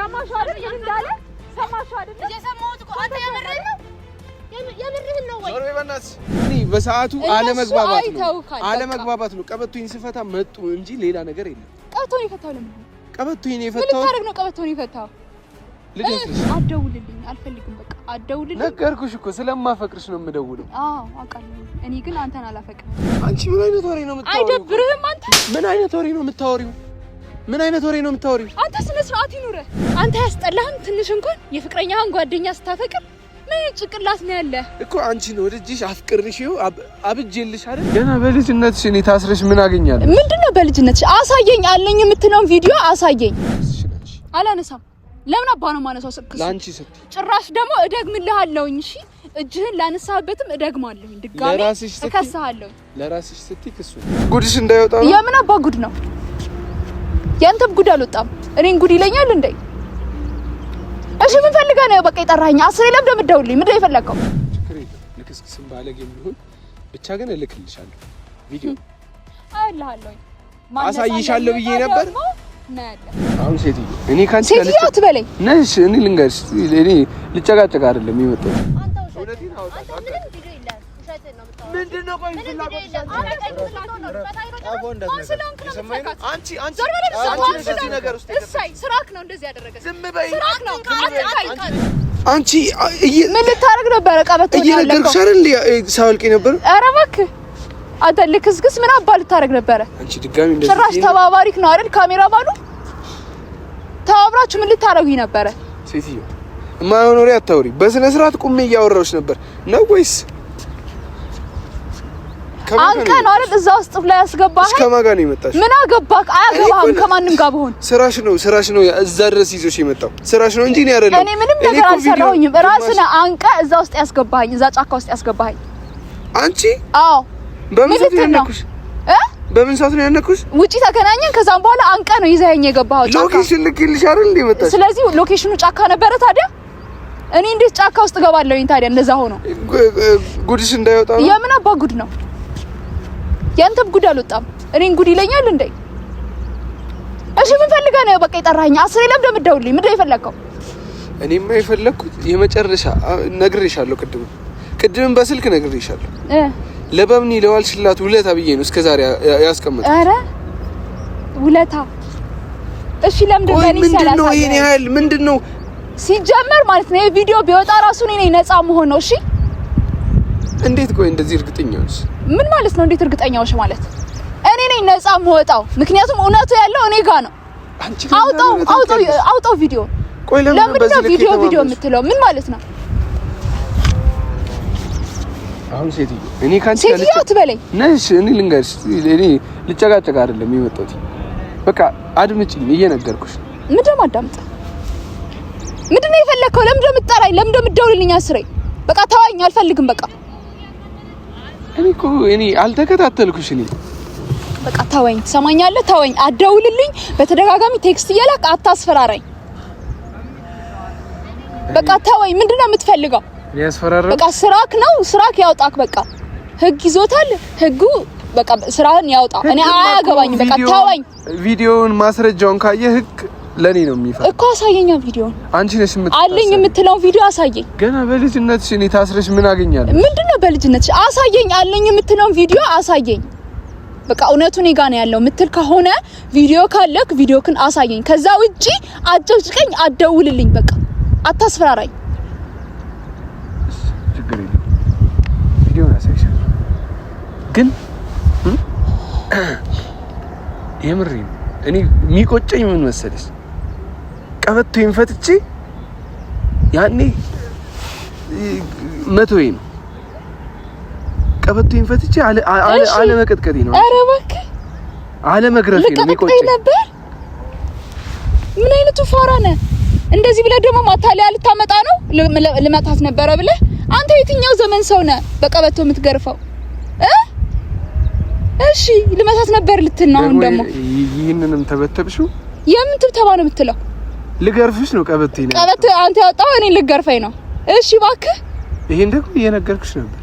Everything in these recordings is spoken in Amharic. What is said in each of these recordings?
ሰማሽ አይደል እንዳለ ሰማሽ አይደል የሰማሁት እኮ አንተ የምርህን ነው ወይ ዞር በእናትሽ እኔ በሰዓቱ አለመግባባት ነው ቀበቶኝ ስፈታ መጡ እንጂ ሌላ ነገር የለም ቀበቶኝ ይፈታው ለምን ቀበቶኝ ይፈታው ምን ታረግ ነው ቀበቶኝ ይፈታው ልጅሽ አደውልልኝ አልፈልግም በቃ አደውልልኝ ነገርኩሽ እኮ ስለማፈቅርሽ ነው የምደውለው አውቃለሁ እኔ ግን አንተን አላፈቅርም አንቺ ምን አይነት ወሬ ነው የምታወሪው አይደብርህም አንተ ምን አይነት ወሬ ነው የምታወሪው አንተ ስነ ስርዓት ይኑርህ አንተ ያስጠላህም ትንሽ እንኳን የፍቅረኛህን ጓደኛ ስታፈቅር ምን ጭቅላት ነው ያለ እኮ አንቺ ነው ወደጅሽ አፍቅርሽው አብጄልሽ አይደል ገና በልጅነትሽ እኔ ታስረሽ ምን አገኛለሁ ምንድነው በልጅነትሽ አሳየኝ አለኝ የምትለውን ቪዲዮ አሳየኝ አላነሳም ለምን አባ ነው ማነሳው ስልክስ ላንቺ ስትይ ጭራሽ ደግሞ እደግምልሃለሁኝ እሺ እጅህን ላነሳበትም እደግማለሁኝ ድጋሜ እከስሃለሁ ለራስሽ ስትይ ክሱ ጉድሽ እንዳይወጣ ነው የምን አባ ጉድ ነው ያንተም ጉድ አልወጣም እኔን ጉድ ይለኛል እንዴ እሺ ምን ፈልጋ ነው በቃ የጠራኸኝ አስሬ ለምን ደምደውልኝ ምንድን ነው የፈለከው ልክስክስም ባለጌም ቢሆን ብቻ ግን እልክልሻለሁ ቪዲዮ አይልሃለሁኝ አሳይሻለሁ ብዬ ነበር አሁን ሴትዮ እኔ ካንቺ ሴትዮ አትበለኝ ነሽ እኔ ልንገርሽ እኔ ልጨቃጨቅ አይደለም የመጣሁት እውነቴን አውጣለሁ ምንድነው ቆይ ስራክ ነው እንደዚህ ያደረገ ዝም በይ ስራክ ነው አንቺ ምን ልታረግ ነበር ቀበቶኝ እየነገርኩሽ አይደል ሳውልቂ ነበር ኧረ እባክህ አንተ ልክስክስ ምን አባ ልታረግ ነበር አንቺ ድጋሚ እንደዚህ ጭራሽ ተባባሪክ ነው አይደል ካሜራ ባሉ ተባብራችሁ ምን ልታረጉኝ ነበር ሴትዮ የማይሆን ወሬ አታውሪ በስነ ስርዓት ቁሜ እያወራሁሽ ነበር ነው ወይስ አንተ ነው አይደል እዛ ውስጥ ላይ ያስገባህ ከማን ጋር ነው የመጣሽ ምን አገባክ አያገባህም ከማንም ጋር ብሆን ስራሽ ነው እዛ ድረስ ይዞሽ የመጣው ስራሽ ነው እንጂ እኔ አይደለም እኔ ምንም ነገር አልሰራሁኝም ራስህ አንቀ እዛ ውስጥ ያስገባኸኝ እዛ ጫካ ውስጥ ያስገባኸኝ አንቺ አዎ በምን ሰዓት ነው ያነኩሽ ውጪ ተገናኘን ከዛም በኋላ አንቀ ነው ይዘኸኝ የገባኸው ጫካ ሎኬሽን ልክልሽ አይደል እንዴ መጣሽ ስለዚህ ሎኬሽኑ ጫካ ነበረ ታዲያ እኔ እንዴት ጫካ ውስጥ ገባለሁኝ ታዲያ እንደዛ ሆኖ ጉድሽ እንዳይወጣ ነው የምን አባ ጉድ ነው ያንተም ጉድ አልወጣም እኔን ጉድ ይለኛል እንዴ እሺ ምን ፈልጋ ነው በቃ የጠራኸኝ አስሬ ለምን ደምደውልኝ ምንድን ነው የፈለከው እኔማ የፈለኩት የመጨረሻ ነግሬሻለሁ ቅድም በስልክ ነግሬሻለሁ ለበምኒ ለዋልሽላት ውለታ ብዬ ነው እስከዛሬ ያስቀመጥኩት ኧረ ውለታ እሺ ለምን ደምደውልኝ ምንድነው ይሄን ያህል ምንድነው ሲጀመር ማለት ነው የቪዲዮ ቢወጣ ራሱ እኔ ነፃ መሆን ነው እሺ እንዴት ቆይ እንደዚህ እርግጠኛ ነሽ ምን ማለት ነው እንዴት እርግጠኛ ነሽ ማለት እኔ ነኝ ነፃ የምወጣው ምክንያቱም እውነቱ ያለው እኔ ጋር ነው አውጣው ቪዲዮ ቆይ ለምን በዚህ ቪዲዮ የምትለው ምን ማለት ነው አሁን ሴትዮ እኔ ካንቺ ሴትዮ አትበለኝ ነሽ እኔ ልንገርሽ እኔ ልጨቃጨቅ አይደለም የመጣሁት በቃ አድምጪኝ እየነገርኩሽ ምንድነው አዳምጥ ምንድነው የፈለከው ለምንድነው የምትጠራኝ ለምንድነው የምትደውልልኝ አስሬ በቃ ተወኝ አልፈልግም በቃ እኔ አልተከታተልኩሽ እኔ በቃ ተወኝ ሰማኛለህ ተወኝ አትደውልልኝ በተደጋጋሚ ቴክስት እየላክ አታስፈራራኝ በቃ ተወኝ ምንድነው የምትፈልገው ያስፈራራኝ በቃ ስራክ ያውጣክ በቃ ህግ ይዞታል ህጉ በቃ ስራን ያውጣ እኔ አያገባኝም በቃ ተወኝ ቪዲዮውን ማስረጃውን ካየ ህግ ለኔ ነው የሚፈራ እኮ አሳየኛ ቪዲዮውን አንቺ ነሽ አለኝ የምትለው ቪዲዮ አሳየኝ ገና በልጅነትሽ እኔ ታስረሽ ምን አገኛለሁ ምንድነው በልጅነትሽ አሳየኝ አለኝ የምትለው ቪዲዮ አሳየኝ በቃ እውነቱ እኔ ጋር ነው ያለው ምትል ከሆነ ቪዲዮ ካለክ ቪዲዮክን አሳየኝ ከዛ ውጪ አጨጭቀኝ አትደውልልኝ በቃ አታስፈራራኝ ችግር የለም ቪዲዮውን አሳይሻለሁ ግን የምሬን እኔ የሚቆጨኝ ምን መሰለሽ ቀበቶዬን ፈትቼ ያኔ መቶዬ ነው ቀበቶዬን ፈትቼ አለ መቀጥቀጤ ነው ኧረ እባክህ አለ መግረፌ ነው የሚቆጨኝ ነበር ምን አይነቱ ፋራ ነህ እንደዚህ ብለህ ደግሞ ማታለያ ልታመጣ ነው ልመታት ነበረ ብለህ አንተ የትኛው ዘመን ሰው ነህ በቀበቶ የምትገርፈው እሺ ልመታት ነበር ልትና አሁን ደግሞ ይሄንንም ተበተብሽው የምን ትብተባ ነው የምትለው ልገርፍሽ ነው ቀበቴ አንተ ያወጣው እኔ ልገርፈኝ ነው እሺ እባክህ ይሄን ደግሞ እየነገርኩሽ ነበር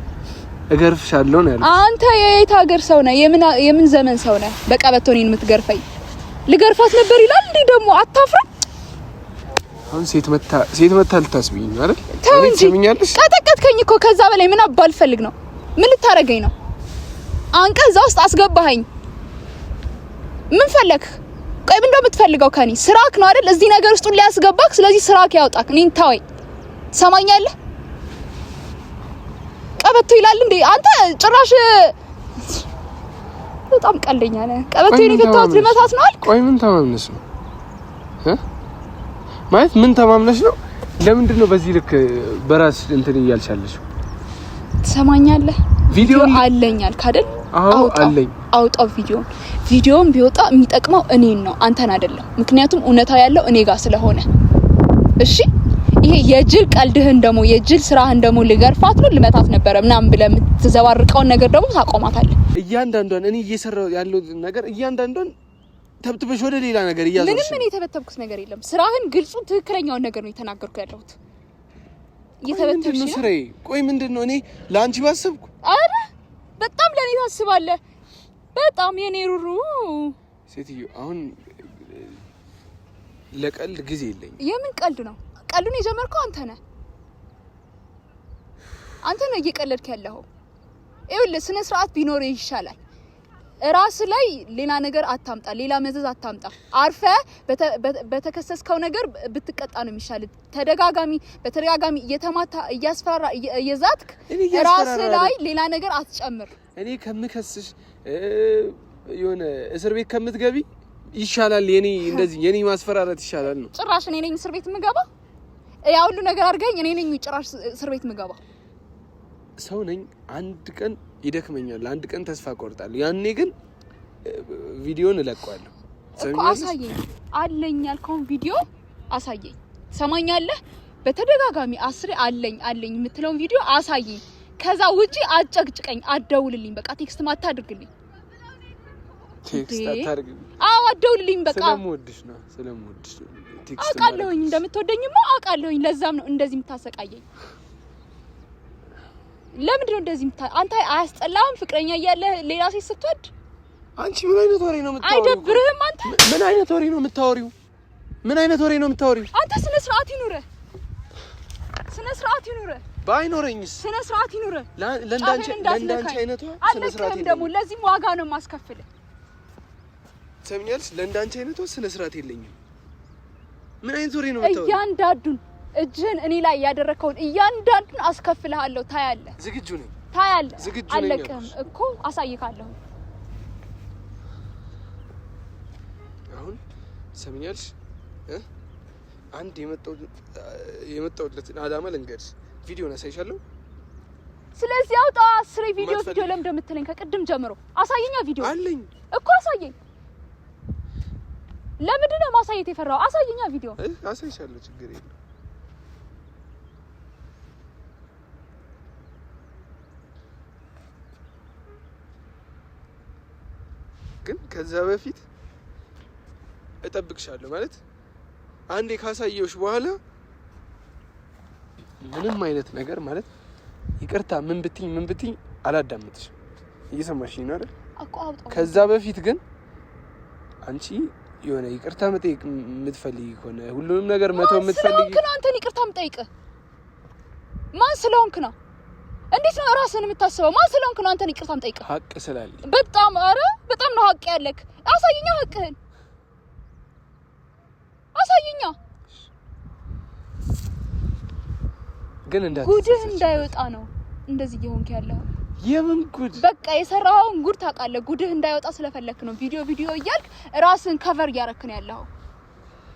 እገርፍሻለሁ ነው ያለው አንተ የየት ሀገር ሰው ነህ የምን ዘመን ሰው ነህ በቀበቶ እኔን የምትገርፈኝ ልገርፋት ነበር ይላል እንዴ ደግሞ አታፍራ አሁን ሴት መታ ልታስብኝ ነው አይደል? ትሰሚኛለሽ? ቀጠቀጥከኝ እኮ ከዛ በላይ ምን አባል ፈልግ ነው? ምን ልታረገኝ ነው? አንቀህ እዛ ውስጥ አስገባኸኝ። ምን ፈለክ? ቆይ ምን እንደምትፈልገው ከኔ? ስራክ ነው አይደል? እዚህ ነገር ውስጥ ሊያስገባክ። ስለዚህ ስራክ ያውጣክ። እኔን ተወኝ። ሰማኛለህ? ቀበቶ ይላል እንዴ አንተ? ጭራሽ በጣም ቀልደኛ ነህ። ቀበቶ የፈታሁት ልመታት ነው አልክ? ቆይ ምን ተማምነሽ ነው ማለት? ምን ተማምነሽ ነው? ለምንድን ነው በዚህ ልክ በራስ እንትን እያልሻለሽ? ትሰማኛለህ? ቪዲዮ አለኝ አልክ አይደል? አዎ አለኝ። አውጣው ቪዲዮን ቢወጣ የሚጠቅመው እኔን ነው አንተን አይደለም። ምክንያቱም እውነታው ያለው እኔ ጋር ስለሆነ። እሺ ይሄ የጅል ቀልድህን ደሞ የጅል ስራህን ደሞ ልገርፋት ነው ልመታት ነበር ምናምን ብለህ የምትዘባርቀውን ነገር ደሞ ታቆማታለህ። እያንዳንዷን እኔ እየሰራው ያለው ነገር እያንዳንዷን ተብትበሽ ወደ ሌላ ነገር እያዘሽ። ምንም እኔ የተበተብኩት ነገር የለም። ስራህን ግልጹን ትክክለኛውን ነገር ነው የተናገርኩ ያለሁት። እየተበተብሽ ነው ስራዬ። ቆይ ምንድነው እኔ ለአንቺ ባሰብኩ? አረ በጣም ለኔ ታስባለህ። በጣም የኔ ሩሩ ሴትዮ። አሁን ለቀልድ ጊዜ የለኝም። የምን ቀልድ ነው? ቀልዱን የጀመርከው አንተ ነህ። አንተ ነህ እየቀለድክ ያለኸው። ይኸውልህ ስነ ስርዓት ቢኖር ይሻላል። ራስ ላይ ሌላ ነገር አታምጣ፣ ሌላ መዘዝ አታምጣ። አርፈ በተከሰስከው ነገር ብትቀጣ ነው የሚሻል። በተደጋጋሚ እየተማታ እያስፈራራ እየዛትክ ራስ ላይ ሌላ ነገር አትጨምር። እኔ ከምከስሽ የሆነ እስር ቤት ከምትገቢ ይሻላል። የኔ ማስፈራራት ይሻላል ነው። ጭራሽ እኔ ነኝ እስር ቤት የምገባ? ያ ሁሉ ነገር አድርገኝ እኔ ነኝ ጭራሽ እስር ቤት የምገባ? ሰው ነኝ። አንድ ቀን ይደክመኛል፣ አንድ ቀን ተስፋ ቆርጣለሁ። ያኔ ግን ቪዲዮን እለቀዋለሁ። እኮ አሳየኝ። አለኝ ያልከውን ቪዲዮ አሳየኝ። ሰማኛለህ? በተደጋጋሚ አስሬ አለኝ የምትለውን ቪዲዮ አሳየኝ። ከዛ ውጪ አጨቅጭቀኝ፣ አደውልልኝ። በቃ ቴክስት ማታድርግልኝ። ቴክስት አታድርግልኝ? አዎ አደውልልኝ። በቃ ስለምወድሽ ቴክስት አውቃለሁኝ፣ እንደምትወደኝማ አውቃለሁኝ። ለዛም ነው እንደዚህ የምታሰቃየኝ። ለምንድን ነው እንደዚህ አንተ አያስጠላህም? ፍቅረኛ እያለ ሌላ ሴት ስትወድ አንቺ ምን አይነት ወሬ ነው የምታወሪው? አይደብርህም? አንተ ምን አይነት ወሬ ነው የምታወሪው? አንተ ስነ ስርዓት ይኑርህ። ባይኖረኝስ? ስነ ስርዓት ይኑርህ። ለእንዳንቺ አይነቷ ስነ ስርዓት የለኝም። ደግሞ ለዚህም ዋጋ ነው የማስከፍልህ። ሰምኛለሽ? ለእንዳንቺ አይነቷ ስነ ስርዓት የለኝም። ምን አይነት ወሬ ነው የምታወሪው? እያንዳንዱን እጅህን እኔ ላይ ያደረከውን እያንዳንዱን አስከፍልሃለሁ። ታያለህ። ዝግጁ ነኝ። አለቅህም እኮ አሳይካለሁ። አሁን ሰምኛለሽ? አንድ የመጣሁለትን አላማ ልንገርሽ። ቪዲዮን አሳይሻለሁ። ስለዚህ አውጣ። አስሬ ቪዲዮ ለምን እንደምትለኝ ከቅድም ጀምሮ አሳየኛ። ቪዲዮ አለኝ እኮ አሳየኝ። ለምንድን ነው ማሳየት የፈራው? አሳየኛ ቪዲዮ። አሳይሻለሁ፣ ችግር የለም። ግን ከዛ በፊት እጠብቅሻለሁ። ማለት አንዴ ካሳየውሽ በኋላ ምንም አይነት ነገር ማለት ይቅርታ ምን ብትኝ አላዳምጥሽ። እየሰማሽኝ ነው አይደል? ከዛ በፊት ግን አንቺ የሆነ ይቅርታ መጠየቅ የምትፈልጊ ከሆነ ሁሉንም ነገር መተው የምትፈልጊ ከሆነ አንተን ይቅርታ የምጠይቅህ ማን ስለሆንክ ነው? እንዴት ነው ራስህን የምታስበው? ማን ስለሆንክ ነው አንተን ይቅርታ የምጠይቅህ? ሀቅ ስላለኝ። በጣም ነው ሀቅ ያለክ። አሳየኛ፣ ሀቅህን አሳየኛ። ግን ጉድህ እንዳይወጣ ነው እንደዚህ እየሆንክ ያለው። የምን ጉድ? በቃ የሰራኸውን ጉድ ታውቃለህ። ጉድህ እንዳይወጣ ስለፈለክ ነው ቪዲዮ እያልክ ራስህን ከቨር እያረክ ነው ያለው።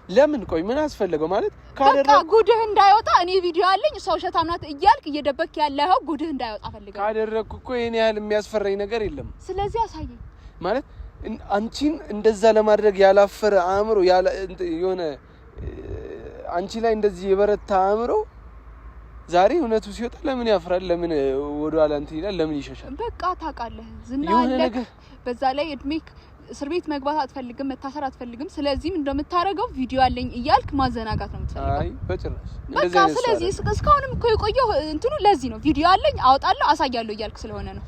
ለምን? ቆይ ምን አስፈልገው ማለት በቃ ጉድህ እንዳይወጣ እኔ ቪዲዮ አለኝ እሷ ውሸታም ናት እያልክ እየደበክ ያለው ጉድህ እንዳይወጣ ፈልገህ ካደረኩ እኮ የኔ ያህል የሚያስፈራኝ ነገር የለም። ስለዚህ አሳየኝ ማለት አንቺን እንደዛ ለማድረግ ያላፈረ አእምሮ የሆነ አንቺ ላይ እንደዚህ የበረታ አእምሮ ዛሬ እውነቱ ሲወጣ ለምን ያፍራል? ለምን ወደ ኋላ እንትን ይላል? ለምን ይሸሻል? በቃ ታውቃለህ፣ ዝና አለክ። በዛ ላይ እድሜክ እስር ቤት መግባት አትፈልግም፣ መታሰር አትፈልግም። ስለዚህ ምን እንደምታረገው ቪዲዮ አለኝ እያልክ ማዘናጋት ነው የምትፈልገው። አይ በጭራሽ በቃ ስለዚህ እስካሁንም እኮ የቆየው እንትኑ ለዚህ ነው። ቪዲዮ አለኝ አወጣለሁ አሳያለሁ እያልክ ስለሆነ ነው።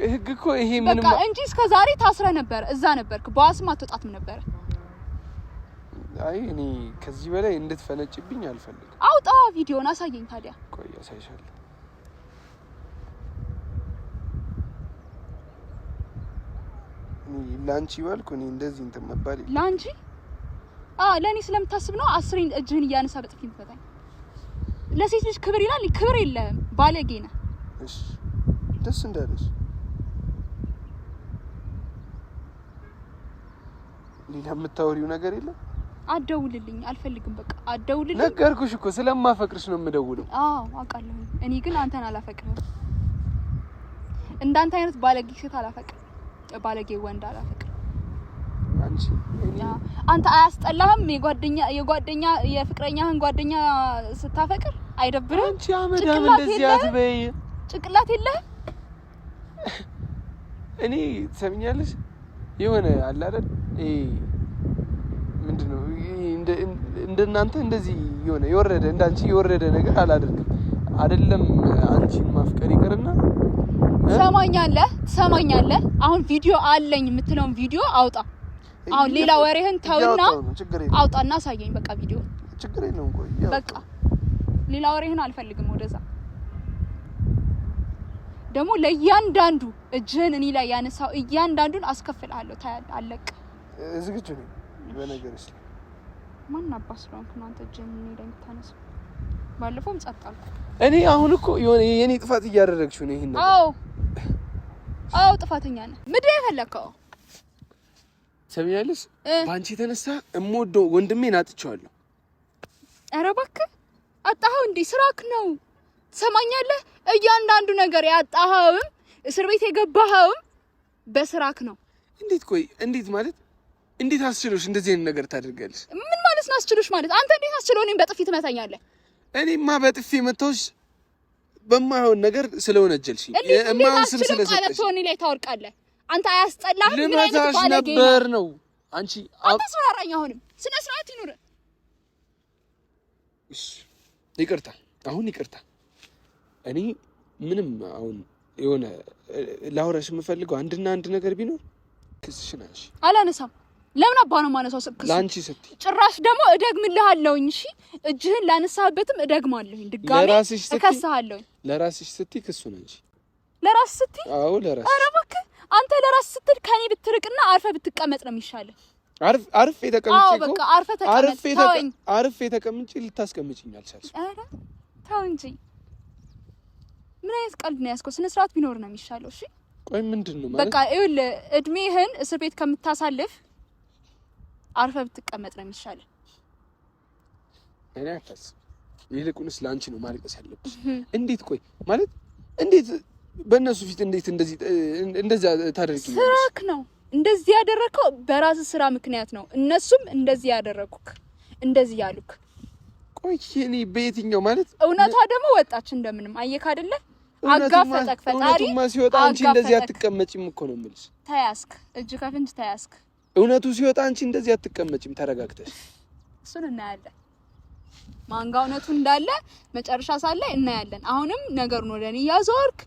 ህግ እኮ ይሄ ምንም በቃ እንጂ እስከ ዛሬ ታስረ ነበር፣ እዛ ነበርክ፣ በዋስም አትወጣትም ነበር። አይ እኔ ከዚህ በላይ እንድትፈነጭብኝ አልፈልግም። አውጣ ቪዲዮን አሳየኝ ታዲያ። ቆይ አሳይሻለሁ። ላንቺ ባልኩ እኔ እንደዚህ እንትን መባል ላንቺ ለኔ ስለምታስብ ነው 10 እጅህን እያነሳ በጥፊ ምፈታኝ። ለሴት ልጅ ክብር ይላል ክብር የለም ባለጌ ነህ። እሺ ደስ እንዳለሽ ሌላ የምታወሪው ነገር የለም? አደውልልኝ አልፈልግም በቃ አደውልልኝ። ነገርኩሽ እኮ ስለማፈቅርሽ ነው የምደውለው። አውቃለሁ። እኔ ግን አንተን አላፈቅርም። እንዳንተ አይነት ባለጌ ሴት አላፈቅርም። ባለጌ ወንድ አላፈቅርም። አንተ አያስጠላህም? የጓደኛ የፍቅረኛህን ጓደኛ ስታፈቅር አይደብርም? አንቺ አመዳም እንደዚህ አትበይ። ጭቅላት የለህም? እኔ ትሰሚኛለሽ የሆነ አለ አይደል ምንድነው እንደናንተ እንደዚህ የሆነ የወረደ እንዳንቺ የወረደ ነገር አላደርግም። አይደለም አንቺን ማፍቀር ይቀርና ትሰማኛለህ? አሁን ቪዲዮ አለኝ የምትለውን ቪዲዮ አውጣ። አሁን ሌላ ወሬህን ተውና አውጣና አሳየኝ። በቃ ቪዲዮ ችግር የለውም። ቆይ በቃ ሌላ ወሬህን አልፈልግም። ወደዛ ደግሞ ለእያንዳንዱ እጅህን እኔ ላይ ያነሳው እያንዳንዱን አስከፍልሃለሁ። ታያለህ። አለቅ ዝግጁ ነኝ። በነገርሽ ማን አባስ ነው አንተ እጅህን እኔ ላይ የምታነሳው? ባለፈውም ጸጥ አልኩ እኔ። አሁን እኮ የኔ ጥፋት እያደረግሽው ነው። ይሄን አዎ ጥፋተኛ ነህ። ምንድን ነው የፈለከው? ሰሚያለሽ ባንቺ የተነሳ እምወደው ወንድሜን አጥቼዋለሁ። ኧረ እባክህ አጣኸው እንዴ? ስራክ ነው። ትሰማኛለህ? እያንዳንዱ ነገር ያጣኸውም እስር ቤት የገባኸውም በስራክ ነው። እንዴት ማለት እንዴት አስችሎሽ እንደዚህ አይነት ነገር ታደርጋለሽ? ምን ማለት ነው አስችሎሽ ማለት? አንተ እንዴት አስችሎ እኔን በጥፊ ትመታኛለህ? እኔማ በጥፊ መተውሽ በማይሆን ነገር ስለወነጀልሽኝ እማን ስም ስለሰጠሽ እኔ ላይ ታወርቃለህ። አንተ አያስጠላህም? ምን አይነት ባለጌ ነበር ነው አንቺ? አታስፈራራኝ። አሁንም ስነ ስርዓት ይኑር። እሺ ይቅርታ፣ አሁን ይቅርታ። እኔ ምንም አሁን የሆነ ላውራሽ የምፈልገው አንድና አንድ ነገር ቢኖር ክስሽን አንሺ። አላነሳም። ለምን አባ ነው ማነሳው? ክስ ላንቺ ስትይ ጭራሽ ደግሞ እደግምልሃለሁኝ። እሺ እጅህን ላነሳህበትም እደግማለሁኝ። ድጋሜ እከስሃለሁኝ። ለራስሽ ስትይ ክሱን አንቺ። ለራስሽ ስትይ? አዎ ለራስሽ። ኧረ እባክህ አንተ ለራስሽ ስትል ከኔ ብትርቅና አርፈህ ብትቀመጥ ነው የሚሻለው። አርፌ ተቀምጬ እኮ በቃ አርፈህ ተቀመጥ። አርፌ ተቀምጬ ልታስቀምጪኝ አልቻልሽ። ኧረ ተው እንጂ ምን አይነት ቀልድ ነው ያዝከው? ስነ ስርዓት ቢኖር ነው የሚሻለው። እሺ ቆይ ምንድን ነው ማለት? በቃ ይኸውልህ እድሜህን እስር ቤት ከምታሳልፍ አርፈህ ብትቀመጥ ነው የሚሻለው። እኔ አታስብ። ይልቁንስ ላንቺ ነው ማልቀስ ያለብሽ። እንዴት ቆይ ማለት እንዴት በእነሱ ፊት እንዴት እንደዛ ታደርጊ? ስራክ ነው እንደዚህ ያደረከው፣ በራስህ ስራ ምክንያት ነው። እነሱም እንደዚህ ያደረጉክ እንደዚህ ያሉክ። ቆይ እኔ በየትኛው ማለት እውነቷ ደግሞ ወጣች እንደምንም አየክ አይደለ? አጋፈጠክ ፈጣሪ። እውነቱማ ሲወጣ አንቺ እንደዚህ አትቀመጪም እኮ ነው የምልሽ። ተያዝክ፣ እጅ ከፍንጅ ተያዝክ። እውነቱ ሲወጣ አንቺ እንደዚህ አትቀመጪም ተረጋግተሽ። እሱን እናያለን። ማንጋ እውነቱ እንዳለ መጨረሻ ሳለ እናያለን። አሁንም ነገሩን ወደ እኔ ያዞርክ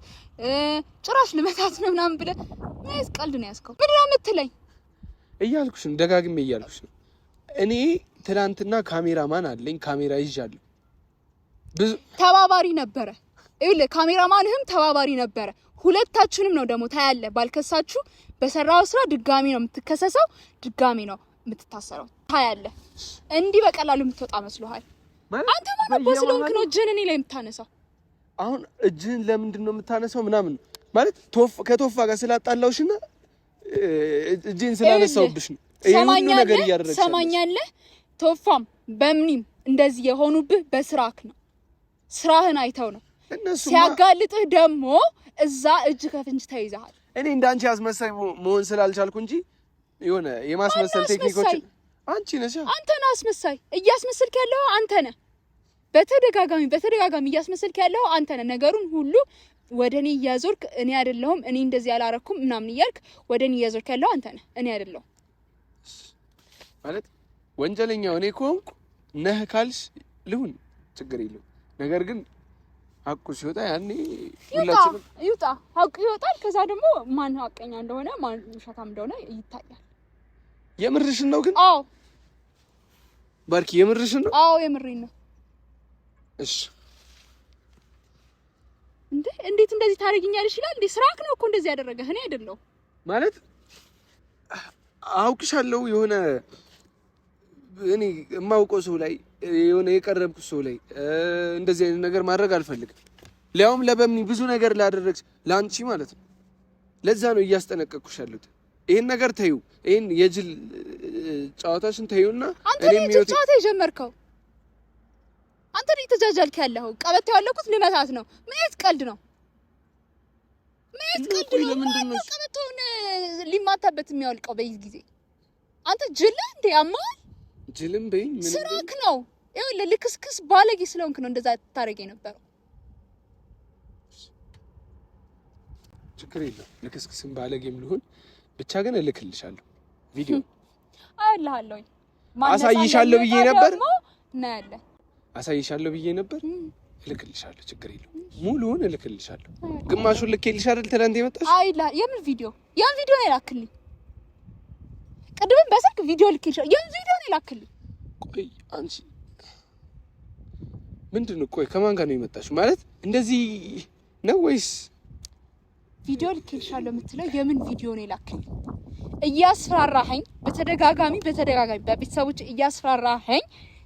ጭራሽ ልመታት ነው ምናምን ብለህ ምንስ ቀልድ ነው ያዝከው? ምንድን ነው የምትለኝ? እያልኩሽ ነው፣ ደጋግሜ እያልኩሽ ነው። እኔ ትናንትና ካሜራማን አለኝ፣ ካሜራ ይዣለሁ። ብዙ ተባባሪ ነበረ። ይኸውልህ ካሜራማንህም ተባባሪ ነበረ። ሁለታችሁንም ነው ደግሞ ታያለህ። ባልከሳችሁ በሰራው ስራ ድጋሚ ነው የምትከሰሰው፣ ድጋሚ ነው የምትታሰረው። ታያለህ። እንዲህ በቀላሉ የምትወጣ መስሎሃል? አንተ ማለት በስሎንክ ነው እጅህን እኔ ላይ የምታነሳው። አሁን እጅህን ለምንድን ነው የምታነሳው ምናምን ማለት ከቶፋ ጋር ስላጣላውሽና እጅህን ስላነሳውብሽ ነው ይሄ ሁሉ ነገር እያደረግሽ። ሰማኛለህ? ቶፋም በምንም እንደዚህ የሆኑብህ በስራክ ነው። ስራህን አይተው ነው። ሲያጋልጥህ ደግሞ እዛ እጅ ከፍንጅ ተይዘሃል። እኔ እንዳንቺ አስመሳይ መሆን ስላልቻልኩ እንጂ የሆነ የማስመሰል ቴክኒኮች አንቺ ነሽ። አንተ ነህ አስመሳይ። እያስመሰልክ ያለው አንተ ነህ። በተደጋጋሚ እያስመሰልክ ያለው አንተ ነህ። ነገሩን ሁሉ ወደኔ እያዞርክ እኔ አይደለሁም እኔ እንደዚህ ያላረኩም ምናምን እያልክ ወደኔ እያዞርክ ያለው አንተ ነህ፣ እኔ አይደለሁም። ማለት ወንጀለኛው እኔ ከሆንኩ ነህ ካልሽ ልሁን ችግር የለውም። ነገር ግን ሀቁ ሲወጣ ያኔ ሁላችንም ይውጣ፣ ሀቁ ይወጣል። ከዛ ደግሞ ማን ሀቀኛ እንደሆነ ማን ውሸታም እንደሆነ ይታያል። የምርሽን ነው ግን? አዎ ባርኪ የምርሽ ነው? አዎ የምሬን ነው። እሺ እንዴት እንደዚህ ታደርጊኛለሽ ይላል እንዴ? ስራክ ነው እኮ እንደዚህ ያደረገህ እኔ አይደለሁ ማለት አውቅሻለሁ። የሆነ እኔ የማውቀው ሰው ላይ የሆነ የቀረብኩ ሰው ላይ እንደዚህ አይነት ነገር ማድረግ አልፈልግም። ሊያውም ለበምኒ ብዙ ነገር ላደረግሽ ላንቺ ማለት ነው። ለዛ ነው እያስጠነቀቅኩሽ ያለሁት። ይሄን ነገር ተዩ፣ ይሄን የጅል ጨዋታሽን ተዩና እኔም የጅል ጨዋታ የጀመርከው አንተ ነህ ተጃጃልክ ያለው። ቀበቶ ያለኩት ልመታት ነው። ምን ቀልድ ነው? ምን ቀልድ ነው? ለምንድን ነው ቀበቶውን ሊማታበት የሚያወልቀው በዚህ ጊዜ? አንተ ጅል እንዴ? አማል ጅልም በይኝ ምን ስራክ ነው? ይኸውልህ ልክስክስ ባለጌ ስለሆንክ ነው እንደዛ ታረገ የነበረው። ችግር የለም ልክስክስም ባለጌም ልሁን ብቻ ግን እልክልሻለሁ ቪዲዮ አይልሃለሁ። አሳይሻለሁ ብዬ ነበር እና ያለ አሳይሻለሁ ብዬ ነበር። እልክልሻለሁ ችግር የለም ሙሉውን እልክልሻለሁ። ግማሹን ልኬልሽ አይደል ትናንት የመጣሽ? አይላ የምን ቪዲዮ? ያን ቪዲዮ ነው የላክልኝ። ቅድምም በስልክ ቪዲዮ ልኬልሻለሁ። ያን ቪዲዮ ነው የላክልኝ። ቆይ አንቺ ምንድነው? ቆይ ከማን ጋር ነው የመጣሽ? ማለት እንደዚህ ነው ወይስ ቪዲዮ ልኬልሻለሁ የምትለው የምን ቪዲዮ ነው የላክልኝ? እያስፈራራኸኝ በተደጋጋሚ በቤተሰቦች እያስፈራራኸኝ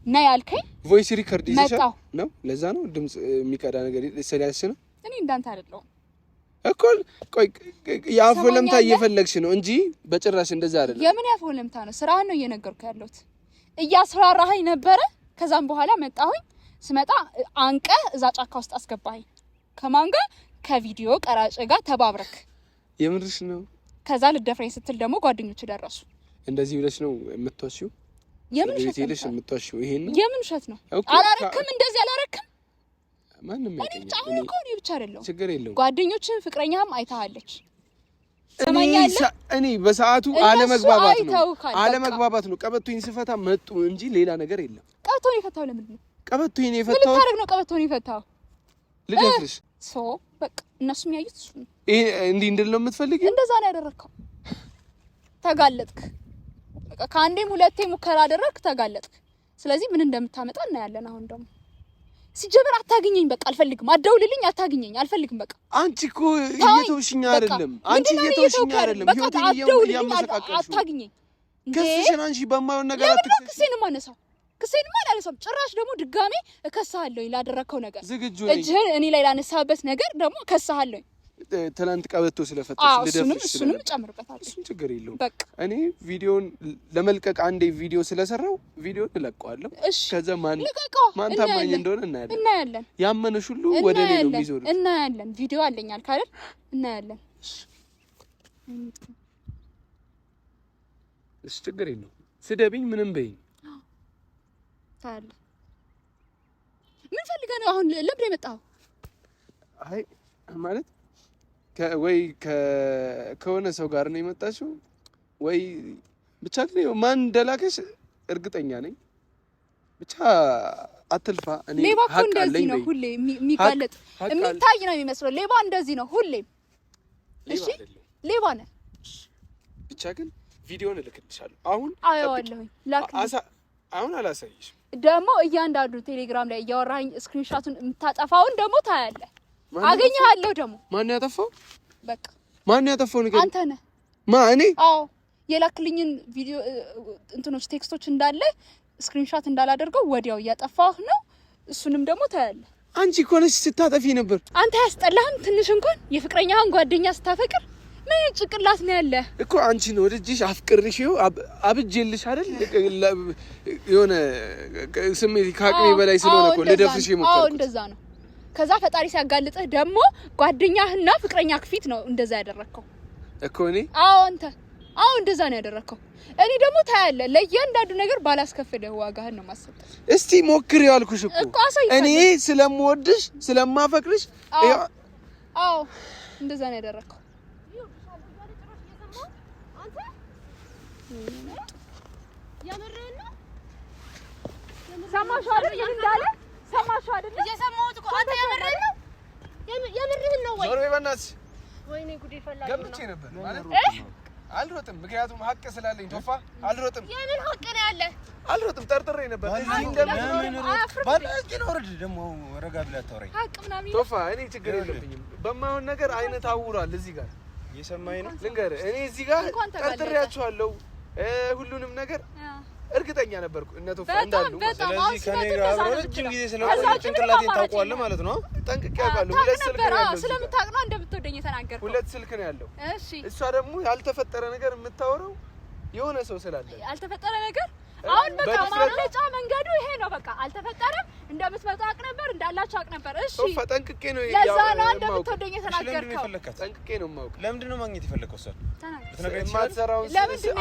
እና ያልከኝ ቮይስ ሪከርድ ይዘሻል ነው? ለዛ ነው ድምጽ የሚቀዳ ነገር ስለያዝሽ ነው። እኔ እንዳንተ አይደለሁም እኮ። ቆይ ያፎ ለምታ እየፈለግሽ ነው እንጂ በጭራሽ እንደዛ አይደለም። የምን ያፎ ለምታ ነው? ስራህን ነው እየነገርኩ ያለሁት። እያስፈራራኸኝ ነበረ። ከዛም በኋላ መጣሁኝ። ስመጣ አንቀ እዛ ጫካ ውስጥ አስገባኸኝ። ከማን ጋር? ከቪዲዮ ቀራጭ ጋር ተባብረክ። የምርሽ ነው? ከዛ ልደፍረኝ ስትል ደግሞ ጓደኞች ደረሱ። እንደዚህ ብለሽ ነው የምትወሺው? የምን ውሸት ነው የምትወሺው? ይሄን ነው የምን ውሸት ነው? አላረክም፣ እንደዚህ አላረክም። ማንንም እኔ ብቻ አሁን እኮ እኔ ብቻ አይደለም ችግር የለውም። ጓደኞችን ፍቅረኛም አይታለች። እኔ በሰዓቱ አለመግባባት ነው። ቀበቶኝ ስፈታ መጡ እንጂ ሌላ ነገር የለም። ቀበቶኝ የፈታው ለምንድን ነው? ቀበቶኝ የፈታው ምን ታረግ ነው? ቀበቶኝ የፈታው ልደፍርሽ በቃ እነሱም ያዩት እሱ ነው። ይሄ እንዲህ እንድል ነው የምትፈልጊው? እንደዛ ነው ያደረከው። ተጋለጥክ። በቃ ከአንዴም ሁለቴ ሙከራ አደረክ፣ ተጋለጥክ። ስለዚህ ምን እንደምታመጣ እናያለን። አሁን ደግሞ ሲጀምር አታግኘኝ፣ በቃ አልፈልግም። አትደውልልኝ፣ አታግኘኝ፣ አልፈልግም። በቃ አንቺ እኮ እየተውሽኝ አይደለም። አንቺ እየተውሽኝ አይደለም። ህይወቴን እያመሰቃቀልሽ ነው። አታግኘኝ። ከስሽን አንቺ በማየው ነገር አትክሰሽ። ክሴንም አነሳው፣ ክሴንም አላነሳም። ጭራሽ ደግሞ ድጋሜ እከሳለሁ ላደረከው ነገር። ዝግጁ ነኝ። እጅህን እኔ ላይ ላነሳበት ነገር ደግሞ እከሳለሁ። ትናንት ቀበቶ ስለፈታሽ ልደፍሽ እሱንም ጨምርበታለሁ። እሱን ችግር የለውም። በቃ እኔ ቪዲዮን ለመልቀቅ አንዴ ቪዲዮ ስለሰራው ቪዲዮን እለቀዋለሁ። ከዛ ማን ታማኝ እንደሆነ እናያለን። ያመነሽ ሁሉ ወደ እኔ ነው የሚዞሩት። እናያለን። ቪዲዮ አለኝ አልክ አይደል? እናያለን። እሺ ችግር የለውም። ስደብኝ ምንም በይኝ ታያለህ። ምን ፈልገህ ነው አሁን? ለምን የመጣኸው? አይ ማለት ወይ ከሆነ ሰው ጋር ነው የመጣችው ወይ ብቻ ግን ማን እንደላከሽ እርግጠኛ ነኝ። ብቻ አትልፋ። እኔ ሌባ እኮ እንደዚህ ነው ሁሌ የሚጋለጥ የሚታይ ነው የሚመስለው። ሌባ እንደዚህ ነው ሁሌ። እሺ ሌባ ነህ። ብቻ ግን ቪዲዮን እልክልሻለሁ። አሁን አየዋለሁኝ። አሁን አላሳይሽም። ደግሞ እያንዳንዱ ቴሌግራም ላይ እያወራኝ ስክሪንሾቱን የምታጠፋውን ደግሞ ታያለህ። አገኘሃለሁ ደግሞ። ማን ያጠፋው? በቃ ማን ያጠፋው? ነገር አንተ ነህ። እኔ? አዎ የላክልኝን ቪዲዮ እንትኖች ቴክስቶች እንዳለ ስክሪንሾት እንዳላደርገው ወዲያው እያጠፋህ ነው። እሱንም ደግሞ ታያለህ። አንቺ እኮ ነሽ ስታጠፊ ነበር። አንተ ያስጠላህም ትንሽ እንኳን የፍቅረኛህን ጓደኛ ስታፈቅር ምን ጭቅላት ነው ያለ እኮ። አንቺ ነው ወደጅሽ አፍቅርሽ ይኸው አብጄልሽ አይደል? የሆነ ስሜት ከአቅሜ በላይ ስለሆነ እኮ ልደፍርሽ የሞከርኩት። አዎ እንደዛ ነው። ከዛ ፈጣሪ ሲያጋልጥህ ደግሞ ጓደኛህና ፍቅረኛህ ፊት ነው እንደዛ ያደረከው እኮ። እኔ አንተ እንደዛ ነው ያደረከው። እኔ ደግሞ ታያለህ፣ ለእያንዳንዱ ነገር ባላስከፍልህ ዋጋህን ነው ማሰጠው። እስቲ ሞክሪው አልኩሽ እኮ እኔ ስለምወድሽ ስለማፈቅርሽ። አዎ እንደዛ ነው ያደረከው። ሰማሽው አይደል? ምን እንዳለ ሰማሽው አይደል? እየሰማሁት እኮ። አንተ የምርህን ነው? የምርህን ነው ወይ? ዞር በይ በእናትሽ። ወይኔ ጉዴ ፈላ። ገብቼ ነበር ማለት አልሮጥም፣ ምክንያቱም ሀቅ ስላለኝ ቶፋ አልሮጥም። የምን ሀቅ ነው ያለ? አልሮጥም ጠርጥሬ ነበር እዚህ እንደምን ባላጅ ነው ወርድ ደግሞ ረጋ ብላ ታወራኝ ቶፋ እኔ ችግር የለብኝም በማይሆን ነገር አይነት አውራል እዚህ ጋር እየሰማኸኝ ነው ልንገርህ እኔ እዚህ ጋር ጠርጥሬያቸዋለሁ ሁሉንም ነገር እርግጠኛ ነበርኩ እነ ቶፋ እንዳሉ ስለዚህ ከኔ ጋር ረጅም ጊዜ ስለቆየ ጭንቅላቴን ታውቀዋለህ ማለት ነው ጠንቅቄ አውቃለሁ ሁለት ስልክ ነው ያለው ስለምታውቅ ነው እንደምትወደኝ የተናገርከው ሁለት ስልክ ነው ያለው እሺ እሷ ደግሞ ያልተፈጠረ ነገር የምታወራው የሆነ ሰው ስላለ ያልተፈጠረ ነገር አሁን በቃ ማምለጫ መንገዱ ይሄ ነው በቃ አልተፈጠረም እንደምትመጣ አውቅ ነበር እንዳላችሁ አውቅ ነበር እሺ ቶፋ ጠንቅቄ ነው ለዛ ነው እንደምትወደኝ የተናገርከው ጠንቅቄ ነው የማውቅ ለምንድን ነው ማግኘት የፈለከው እሷ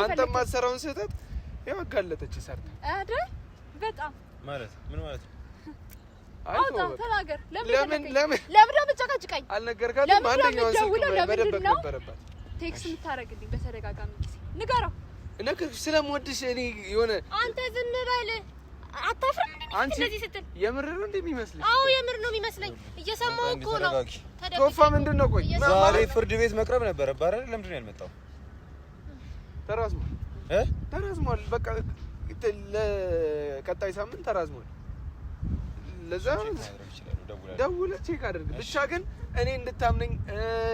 አንተ ማትሰራውን ስህተት ያው አጋለጠች ሰርታ አይደል በጣም ማለት ምን ማለት አውጣ ተናገር ለምን ደምጨቀጭቀኝ አልነገርካትም አንደኛውን ስልክ መደበቅ ነበረባት ቴክስት የምታረግልኝ በተደጋጋሚ ጊዜ ንገረው ነገር ስለምወድሽ እኔ የሆነ አንተ ዝም በል አታፍርም እንዴ እንደዚህ ስትል የምር ነው እንደሚመስልሽ አዎ የምር ነው የሚመስለኝ እየሰማሁ እኮ ነው ቶፋ ምንድነው ቆይ ዛሬ ፍርድ ቤት መቅረብ ነበር አይደል ለምንድን ነው ያልመጣው ተራዝሟል በቃ ለቀጣይ ሳምንት ተራዝሟል ለዛ ደውለህ ቼክ አድርግ ብቻ ግን እኔ እንድታምነኝ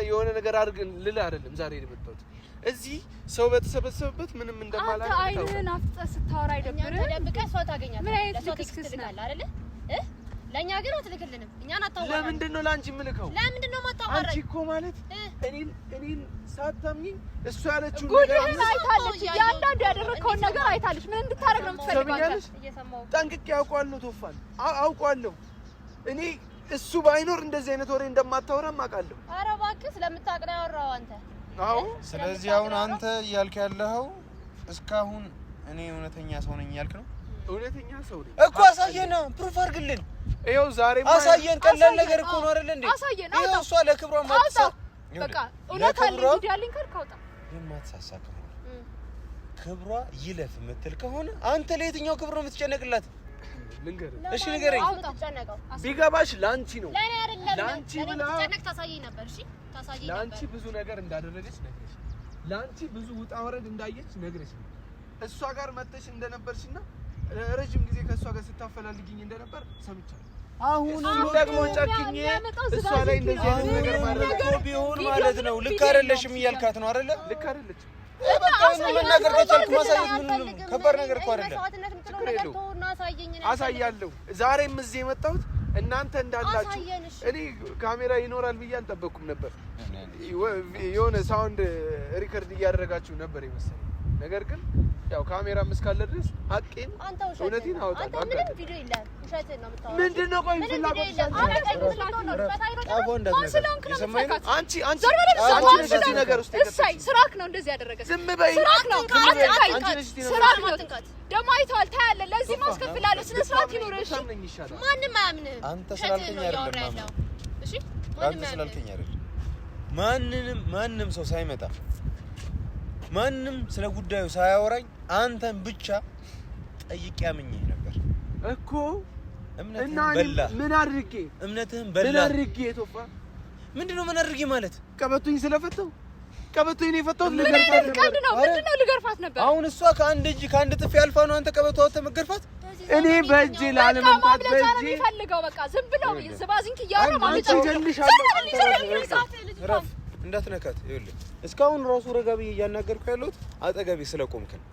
የሆነ ነገር አድርገን ልልህ አይደለም ዛሬ የመጣሁት እዚህ ሰው በተሰበሰበበት ምንም እንደማላውቅ አንተ አይንህን አፍጠህ ስታወራ አይደብርም ተደብቀህ ሰው ታገኛለህ ምን አይነት ልክስክስ ትልካለህ አይደል ለኛ ግን አትልክልንም እኛን አታወራም ለምንድን ነው ላንቺ የምልከው ለምንድን ነው ማታወራኝ አንቺ እኮ ማለት እኔን ሳታምኚኝ እሱ ያለችው ጉድህን አይታለች ያንዳንዱ ያደረከውን ነገር አይታለች ምን እንድታረግ ነው የምትፈልገው እየሰማሁ ጠንቅቄ አውቀዋለሁ ቶፋን አውቀዋለሁ እኔ እሱ ባይኖር እንደዚህ አይነት ወሬ እንደማታወራም አውቃለሁ ኧረ እባክህ ስለምታውቅ ነው ያወራኸው አንተ አዎ ስለዚህ አሁን አንተ እያልክ ያለኸው እስካሁን እኔ እውነተኛ ሰው ነኝ እያልክ ነው እውነተኛ ሰው ነኝ እኮ አሳየን ፕሩፍ አድርግልን ይኸው ዛሬ አሳየን ቀላል ነገር እኮ ነው አይደል እንዴ ይኸው እሷ ለክብሯ ማትሳ በቃ እውነት አለ ቪዲዮ አለኝ ካልካውጣ የማትሳሳ ከሆነ ክብሯ ይለፍ የምትል ከሆነ አንተ ለየትኛው ክብር ነው የምትጨነቅላት ልንገርህ እሺ ንገረኝ ቢገባሽ ላንቺ ነው ለኔ አይደለም ላንቺ ብላ ተጨነቅ ታሳየኝ ነበር እሺ ታሳየኝ ነበር ላንቺ ብዙ ነገር እንዳደረገች ነግረሽ ላንቺ ብዙ ውጣ ወረድ እንዳየች ነግረሽ እሷ ጋር መጥተሽ እንደነበርሽና ረጅም ጊዜ ከእሷ ጋር ስታፈላልጊኝ እንደነበር ሰምቻለሁ አሁን ደግሞ ጨክኜ እሷ ላይ እንደዚህ አይነት ነገር ማድረግ ቢሆን ማለት ነው ልክ አይደለሽም እያልካት ነው አይደለ ልክ አይደለችም በቃ መናገር ከቻልኩ ማሳየት ምንም ከባድ ነገር እኮ አይደለም አሳያለሁ ዛሬም እዚህ የመጣሁት እናንተ እንዳላችሁ እኔ ካሜራ ይኖራል ብዬ አልጠበቅኩም ነበር የሆነ ሳውንድ ሪከርድ እያደረጋችሁ ነበር ይመስል ነገር ግን ያው ካሜራም እስካለ ድረስ ሀቄን እውነቴን አወጣለሁ አንተ ምንም ቪዲዮ የለም ውሸትህን ነው የምታወራው ምንድነው ቆይ ፍላጎት አንቺ ነገር ውስጥ እሰይ ስራክ ነው እንደዚህ ያደረገ ዝም በይ ስራክ ነው ስራክ ነው ደግሞ አይተዋል ታያለህ ለዚህ ማስከፍላለሁ ስነ ስርዓት ይኖርሽ ማንንም አያምንም አንተ ስላልከኝ አይደለም እሺ አንተ ስላልከኝ አይደለም ማንም ሰው ሳይመጣ ማንም ስለ ጉዳዩ ሳያወራኝ አንተን ብቻ ጠይቄ አምኜ ነበር እኮ እምነትህን በላ ምን አድርጌ እምነትህን በላ ምን አድርጌ ቶፋ ምንድነው ምን አድርጌ ማለት ቀበቶኝ ስለፈተው ቀበቶኝ የፈተው ምንድነው ልገርፋት ነበር አሁን እሷ ከአንድ ጥፊ አልፋ ነው አንተ ቀበቶ አውጥተህ መገርፋት እኔ በእጄ ላለመምታት በእጄ ይፈልገው በቃ ዝም ብለው ዝባዝንክ ያወራ ማለት ነው እንዳትነካት ይኸውልህ እስካሁን ራሱ ረጋብዬ እያናገርኩ ያለሁት አጠገቤ ስለቆምክ ነው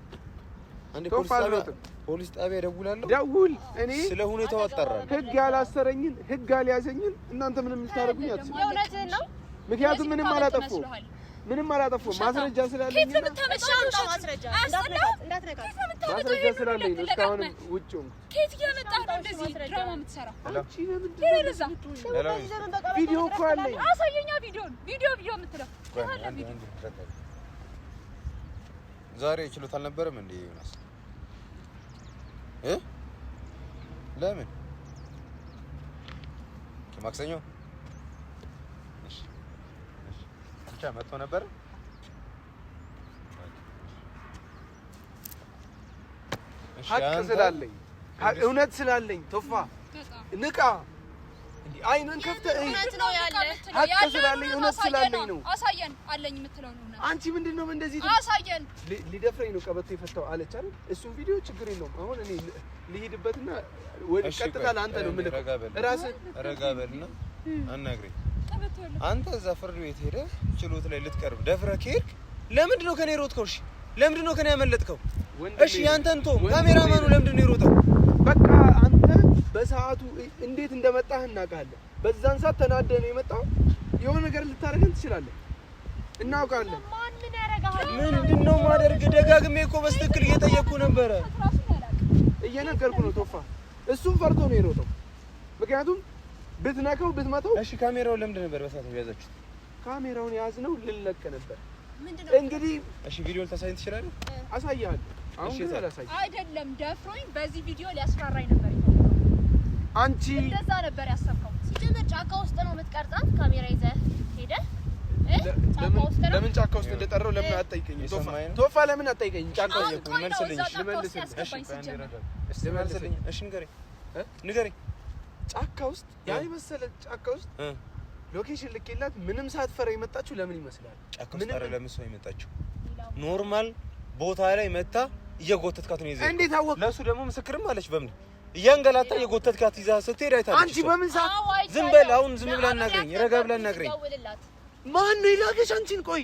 አንዴ ፖሊስ ጣቢያ ደውላለሁ ደውል እኔ ስለ ሁኔታው አጣራለሁ ህግ ያላሰረኝን ህግ ያልያዘኝን እናንተ ምንም ልታረጉኝ አትችሉም የእውነትህን ነው ምክንያቱም ምንም አላጠፋሁም ማስረጃ ስላለኝ ነው ማስረጃ ስላለኝ ነው እስካሁን ውጪው ከየት እያመጣህ ነው እንደዚህ ድራማ የምትሰራው ቪዲዮ እኮ አለኝ አሳየኛ ቪዲዮ የምትለው ዛሬ ችሎት አልነበረም እንዴ ዮናስ ለምን ከማክሰኞ ብቻ መጥቶ ነበር ሀቅ ስላለኝ እውነት ስላለኝ ቶፋ ንቃ አይነን ከፍተህ እውነት ነው ያለ ሀቅ ስላለኝ እውነት ስላለኝ ነው። አሳየን አለኝ የምትለው ነው እውነት። አንቺ ምንድነው እንደዚህ አሳየን። ሊደፍረኝ ነው ቀበቶ የፈታው አለች አይደል? እሱን ቪዲዮ ችግር የለውም። አሁን እኔ ልሂድበትና ወይ ቀጥታ ለአንተ ነው የምልከው። ራስህ ረጋ በልና አናግረኝ። አንተ እዛ ፍርድ ቤት ሄደህ ችሎት ላይ ልትቀርብ ደፍረህ ከሄድክ ለምንድን ነው ከኔ ሮጥከው? እሺ ለምንድን ነው ከኔ ያመለጥከው? እሺ ያንተን ቶ ካሜራማኑ ለምንድን ነው የሮጠው? በቃ አንተ በሰዓቱ እንዴት እንደመጣህ እናውቃለን። በዛን ሰዓት ተናደህ ነው የመጣው። የሆነ ነገር ልታረገን ትችላለህ፣ እናውቃለን። ማን ምን ያረጋሃል? ምንድነው ማደርግ? ደጋግሜ እኮ በስትክክል እየጠየቅኩ ነበረ። እየነገርኩ ነው ቶፋ። እሱም ፈርቶ ነው የሮጠው። ምክንያቱም ብትነካው ብትመታው። እሺ ካሜራውን ለምንድን ነበር በሰዓቱ ያዛችሁት? ካሜራውን ያዝነው ልንለቅ ነበር። ምንድነው እንግዲህ እሺ ቪዲዮን ታሳይን ትችላለህ? አሳያለሁ። አሁን ግን አላሳይም። አይደለም ደፍሮኝ በዚህ ቪዲዮ ሊያስፈራራኝ ነበር። አንቺ እንደዛ ነበር ያሰብከው? ሲጀመር ጫካ ውስጥ ነው የምትቀርጻት? ካሜራ ይዘህ ሄደህ ለምን ጫካ ውስጥ እንደጠራው ለምን አትጠይቀኝም? ቶፋ ለምን አትጠይቀኝም? ጫካ ውስጥ መልስልኝ። እሺ ንገረኝ። ጫካ ውስጥ ያን መሰለ ጫካ ውስጥ ሎኬሽን ልኬላት ምንም ሳትፈራ የመጣችው ለምን ይመስላል? ጫካ ውስጥ አይደለም እሷ የመጣችው ኖርማል ቦታ ላይ መታ እየጎተትካት ነው ይዘህ። እንዴት አወቅ? ለሱ ደግሞ ምስክርም አለች። በምን እያንገላታ እየጎተትካት ይዛ ስትሄድ አይታለች። አንቺ በምን ሰዓት? ዝም በል አሁን፣ ዝም ብላ እናግረኝ፣ ረጋ ብላ እናግረኝ። ማን ነው ይላከሽ አንቺን? ቆይ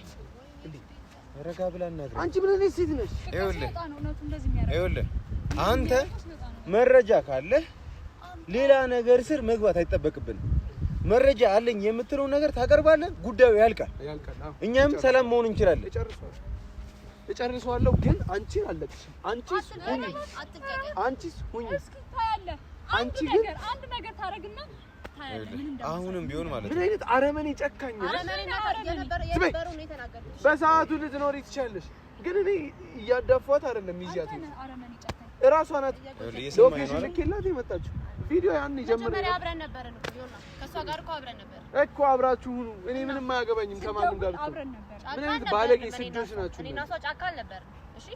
እንዴ ረጋ ብላ እናግረኝ። አንቺ ምን አይነት ሴት ነሽ? ይኸውልህ አንተ መረጃ ካለህ ሌላ ነገር ስር መግባት አይጠበቅብንም። መረጃ አለኝ የምትለው ነገር ታቀርባለህ፣ ጉዳዩ ያልቃል። እኛም ሰላም መሆን እንችላለን። እጨርሰዋለሁ ግን አንቺን አለቅሽም። አንቺስ ሁኚ፣ አንቺስ ሁኚ። አንቺ ግን አንድ ነገር ታረግና አሁንም ቢሆን ማለት ነው ምን አይነት አረመኔ ጨካኝ ነሽ? በሰዓቱ ልትኖሪ ትችያለሽ፣ ግን እኔ እያዳፏት አይደለም ይያት እራሷ ናት ሎኬሽን ልኬላት የመጣችው። ቪዲዮ ያን ጀምሮ አብረን ነበር ነው ቪዲዮና ከሷ ጋር እኮ አብራችሁ ሁኑ። እኔ ምንም አያገባኝም ከማንም ጋር አብረን ነበር። ምን አይነት ባለጌ ስጆች ናችሁ? እኔና እሷ ጫካ አልነበር። እሺ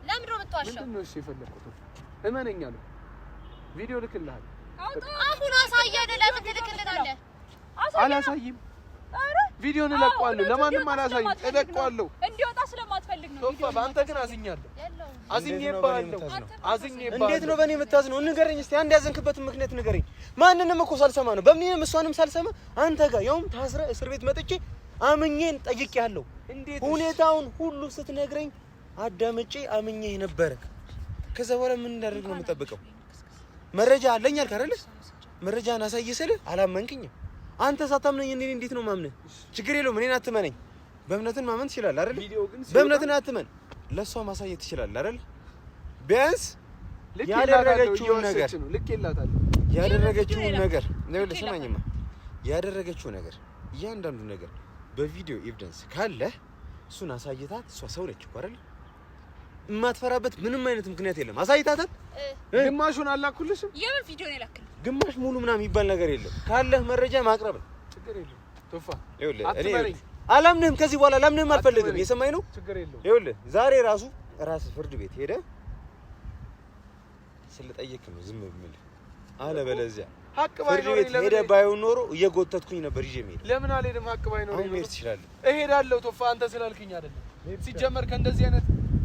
ለምንድን ነው የምትዋሸው? ምንድን ነው እሺ የፈለኩት? እመነኛለሁ። ቪዲዮ ልክልሃል። አሁን አሳየን። ለምን ትልክልናለህ? አላሳይም። ቪዲዮን እለቀዋለሁ። ለማንም አላሳይም። እለቀዋለሁ። እንዲወጣ ስለማትፈልግ ነው። ቶፋ በአንተ ግን አዝኛለሁ። አዝኜብሃለሁ። እንዴት ነው በእኔ የምታዝነው? ንገረኝ እስቲ። አንድ ያዘንክበትን ምክንያት ንገረኝ። ማንንም እኮ ሳልሰማ ነው በምንም እሷንም ሳልሰማ አንተ ጋር ያውም ታስረህ እስር ቤት መጥቼ አምኜን ጠይቄያለሁ። ሁኔታውን ሁሉ ስትነግረኝ አዳምጬ አምኜህ ነበረ። ከዛ በኋላ ምን እንዳደርግ ነው የምጠብቀው? መረጃ አለኝ አልክ አይደል? መረጃን አሳይ ስልህ አላመንክኝም። አንተ ሳታምነኝ እኔ እንዴት ነው ማምነህ? ችግር የለውም እኔን አትመነኝ። በእምነትን ማመን ትችላለህ አይደል? በእምነትን አትመን፣ ለሷ ማሳየት ትችላለህ አይደል? ቢያንስ ያደረገችውን ነገር ነው ለሰማኝማ ያደረገችው ነገር እያንዳንዱ ነገር በቪዲዮ ኤቪደንስ ካለ እሱን አሳይታት። እሷ ሰው ነች እኮ አይደል? የማትፈራበት ምንም አይነት ምክንያት የለም። አሳይታታል። ግማሹን አላኩልሽም። የምን ቪዲዮ ነው የላክልኝ? ግማሽ ሙሉ ምናምን የሚባል ነገር የለም። ካለህ መረጃ ማቅረብ ነው። ችግር የለም ቶፋ። እኔ አላምንህም። ከዚህ በኋላ አላምንህም አልፈልግም። የሰማኝ ነው። ችግር የለም። ይኸውልህ ዛሬ ራስህ ፍርድ ቤት ሄደህ ስለጠየቅ ነው ዝም ብለህ አለበለዚያ ሀቅ ባይኖር ሄደህ ባይሆን ኖሮ እየጎተትኩኝ ነበር ይዤ የምሄድ። ለምን አልሄድም? ሀቅ ባይኖር አሁን መሄድ ትችላለህ። እሄዳለሁ ቶፋ፣ አንተ ስላልክኝ አይደለም። ሲጀመር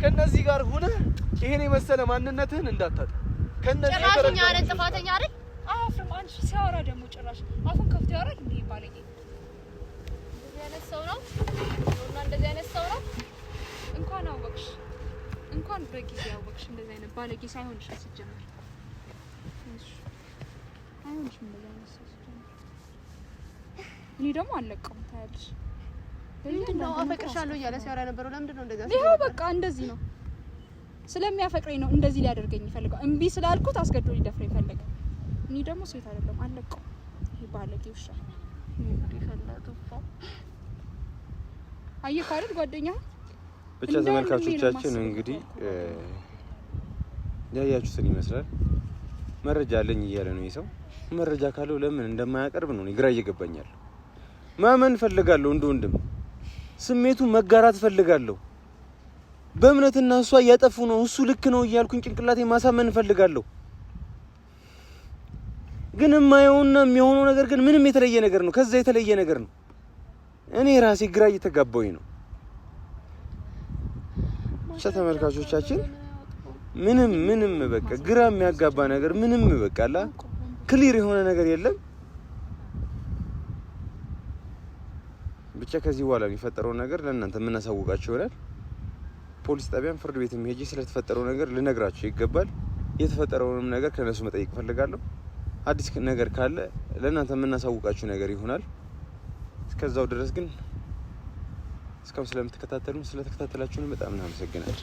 ከእነዚህ ጋር ሆነህ ይሄን የመሰለ ማንነትህን እንዳታጣ። ከእነዚህ ጋር ጭራሽ አይደል ጥፋተኛ አይደል? አፍርም አንቺ ሲያወራ ደግሞ ጭራሽ አፉን ከፍቶ ያወራል። እንዴ ባለጌ! እንደዚህ አይነት ሰው ነው እና እንደዚህ አይነት ሰው ነው። እንኳን አወቅሽ፣ እንኳን በጊዜ አወቅሽ። እንደዚህ አይነት ባለጌ ሳይሆንሽ ሲጀመር አይሆንሽም እንደዚህ አይነት ሰው ሲጀመር። እኔ ደግሞ አልለቀውም። ታያለሽ ምንድን ነው አፈቅርሻለሁ እያለ ሲያወራ ነበረው። ለምንድን ነው እንደዛ? ይኸው በቃ እንደዚህ ነው። ስለሚያፈቅረኝ ነው እንደዚህ ሊያደርገኝ ይፈልጋል። እምቢ ስላልኩት አስገድዶ ሊደፍረኝ ይፈልጋል። እኔ ደግሞ ሴት አይደለም አልለቀውም። ይሄ ባለጌ ውሻ አየህ አይደል ጓደኛ። ብቻ ተመልካቾቻችን እንግዲህ ያያችሁትን ይመስላል። መረጃ አለኝ እያለ ነው ይሄ ሰው። መረጃ ካለው ለምን እንደማያቀርብ ነው ግራ እየገባኛል። ማመን ፈልጋለሁ፣ እንደ ወንድም ስሜቱ መጋራት ፈልጋለሁ። በእምነትና እሷ እያጠፉ ነው እሱ ልክ ነው እያልኩኝ ጭንቅላቴ ማሳመን ፈልጋለሁ። ግን የማየውና የሚሆነው ነገር ግን ምንም የተለየ ነገር ነው። ከዛ የተለየ ነገር ነው። እኔ ራሴ ግራ እየተጋባሁኝ ነው። ተመልካቾቻችን ምንም በቃ ግራ የሚያጋባ ነገር ምንም በቃ አላ ክሊር የሆነ ነገር የለም። ብቻ ከዚህ በኋላ የሚፈጠረው ነገር ለእናንተ የምናሳውቃችሁ ይሆናል። ፖሊስ ጣቢያም ፍርድ ቤትም ሄጄ ስለተፈጠረው ነገር ልነግራችሁ ይገባል። የተፈጠረውንም ነገር ከነሱ መጠየቅ ፈልጋለሁ። አዲስ ነገር ካለ ለእናንተ የምናሳውቃችሁ ነገር ይሆናል። እስከዛው ድረስ ግን እስካሁን ስለምትከታተሉን ስለተከታተላችሁን በጣም እናመሰግናለን።